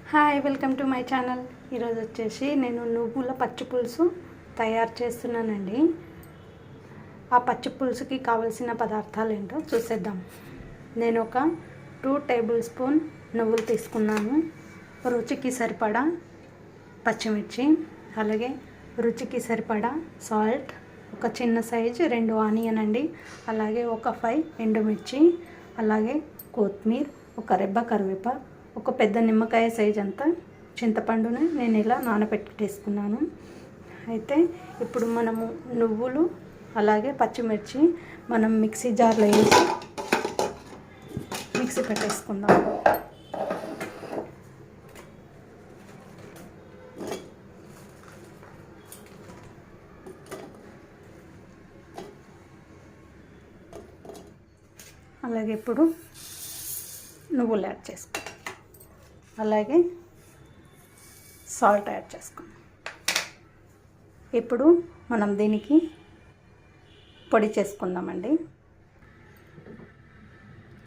Hi, welcome to my channel. ఈరోజు వచ్చేసి నేను నువ్వుల పచ్చి పులుసు తయారు చేస్తున్నానండి. ఆ పచ్చి పులుసుకి కావలసిన పదార్థాలు ఏంటో చూసేద్దాం. నేను ఒక 2 టేబుల్ స్పూన్ నువ్వులు తీసుకున్నాను. రుచికి సరిపడా పచ్చిమిర్చి, అలాగే రుచికి సరిపడా సాల్ట్, ఒక చిన్న సైజు 2 ఆనియన్ అండి, అలాగే ఒక 5 ఎండుమిర్చి, అలాగే కొత్తిమీర, ఒక రెబ్బ కరివేపాకు, ఒక పెద్ద నిమ్మకాయ సైజ్ అంతా చింతపండుని నేను ఇలా నానబెట్టేసుకున్నాను. అయితే ఇప్పుడు మనము నువ్వులు అలాగే పచ్చిమిర్చి మనం మిక్సీ జార్లో వేసి మిక్సీ పెట్టేసుకుందాం. అలాగే ఇప్పుడు నువ్వులు యాడ్ చేసుకో, అలాగే సాల్ట్ యాడ్ చేసుకుందాం. ఇప్పుడు మనం దీనికి పొడి చేసుకుందామండి.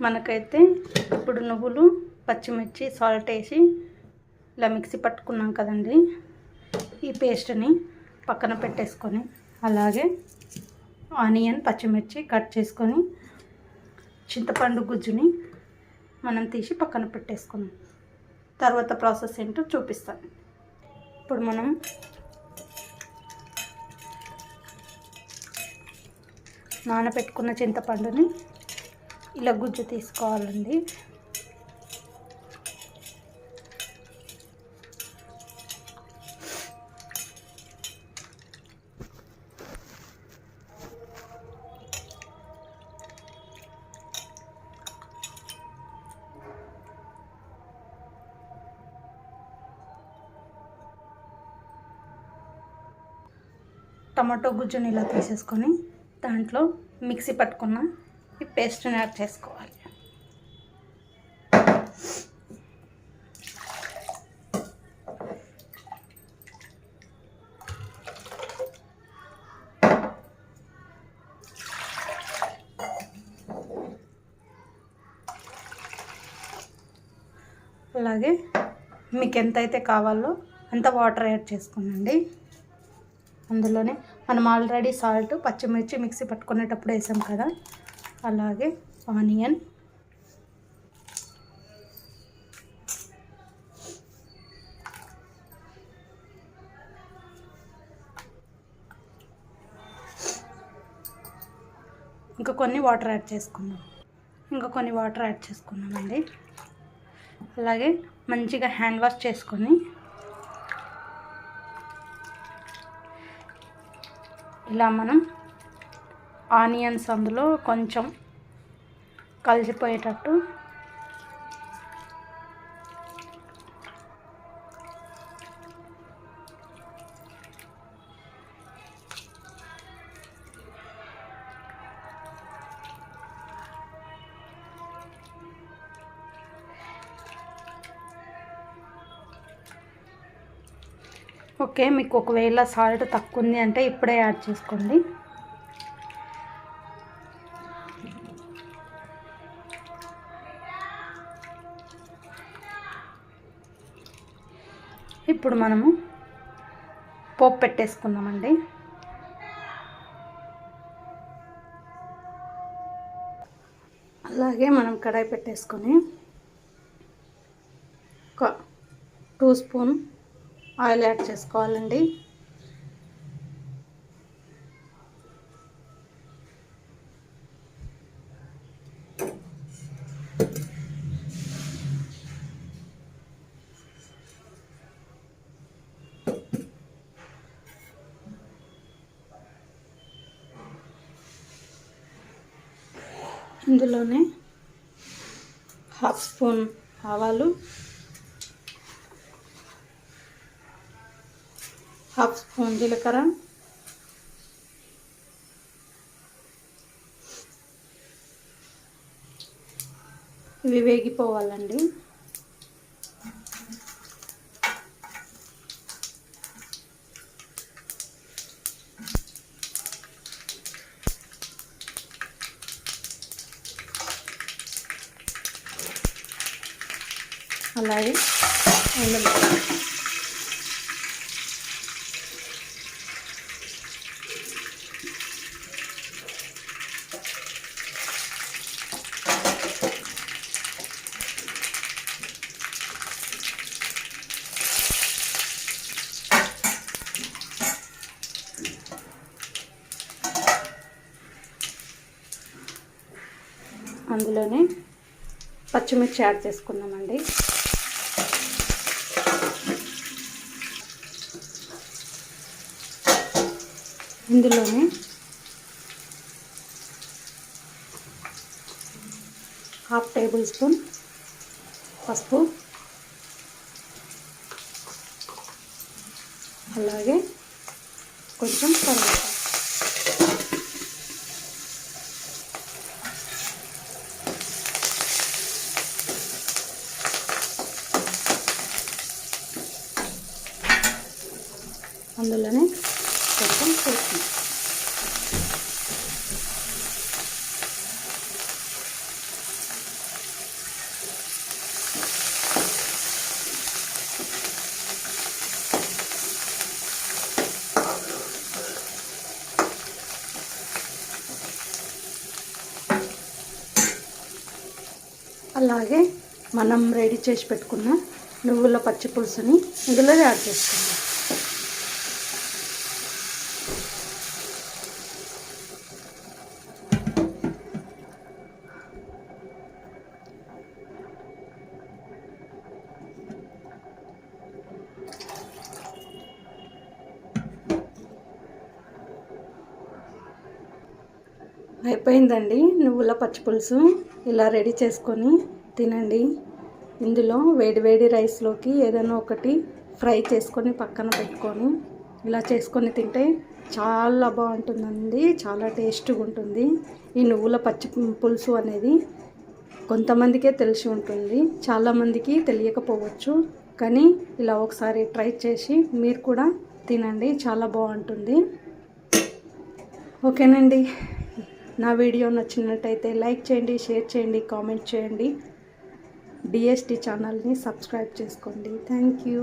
మనకైతే ఇప్పుడు నువ్వులు పచ్చిమిర్చి సాల్ట్ వేసి ఇలా మిక్సీ పట్టుకున్నాం కదండి. ఈ పేస్ట్ని పక్కన పెట్టేసుకొని, అలాగే ఆనియన్ పచ్చిమిర్చి కట్ చేసుకొని చింతపండు గుజ్జుని మనం తీసి పక్కన పెట్టేసుకున్నాం. తర్వాత ప్రాసెస్ ఏంటో చూపిస్తాను. ఇప్పుడు మనం నానబెట్టుకున్న చింతపండుని ఇలా గుజ్జు తీసుకోవాలండి. టమాటో గుజ్జుని ఇలా తీసేసుకొని దాంట్లో మిక్సీ పట్టుకున్న ఈ పేస్ట్ని యాడ్ చేసుకోవాలి. అలాగే మీకు ఎంతైతే కావాలో అంత వాటర్ యాడ్ చేసుకోనండి. అందులోనే మనం ఆల్రెడీ సాల్ట్ పచ్చిమిర్చి మిక్సీ పట్టుకునేటప్పుడు వేసాం కదా, అలాగే ఆనియన్, ఇంకా కొన్ని వాటర్ యాడ్ చేసుకున్నామండి. అలాగే మంచిగా హ్యాండ్ వాష్ చేసుకొని ఇలా మనం ఆనియన్స్ అందులో కొంచెం కలిసిపోయేటట్టు ఓకే. మీకు ఒకవేళ సాల్ట్ తక్కువ ఉంది అంటే ఇప్పుడే యాడ్ చేసుకోండి. ఇప్పుడు మనము పోపు పెట్టేసుకుందామండి. అలాగే మనం కడాయి పెట్టేసుకొని ఒక 2 స్పూన్ ఆయిల్ యాడ్ చేసుకోవాలండి. ఇందులోనే 1/2 స్పూన్ ఆవాలు, 1/2 స్పూన్ జీలకర్ర, ఇవి వేగిపోవాలండి. అలాగే అందులోనే పచ్చిమిర్చి యాడ్ చేసుకుందామండి. ఇందులోనే హాఫ్ టేబుల్ స్పూన్ పసుపు, అలాగే కొంచెం కరివేపాకు. అందులోనే కొంచెం కొత్తిమీర. అలాగే మనం రెడీ చేసి పెట్టుకున్న నువ్వుల పచ్చి పులుసుని ఇందులో యాడ్ చేసుకుందాం. అయిపోయిందండి నువ్వుల పచ్చి పులుసు. ఇలా రెడీ చేసుకొని తినండి. ఇందులో వేడి వేడి రైస్లోకి ఏదైనా ఒకటి ఫ్రై చేసుకొని పక్కన పెట్టుకొని ఇలా చేసుకొని తింటే చాలా బాగుంటుందండి. చాలా టేస్ట్గా ఉంటుంది. ఈ నువ్వుల పచ్చి పులుసు అనేది కొంతమందికే తెలిసి ఉంటుంది, చాలామందికి తెలియకపోవచ్చు. కానీ ఇలా ఒకసారి ట్రై చేసి మీరు కూడా తినండి, చాలా బాగుంటుంది. ఓకేనండి, నా వీడియో నచ్చినట్టయితే లైక్ చేయండి, షేర్ చేయండి, కామెంట్ చేయండి. డిఎస్టీ ఛానల్ని సబ్స్క్రైబ్ చేసుకోండి. Thank you.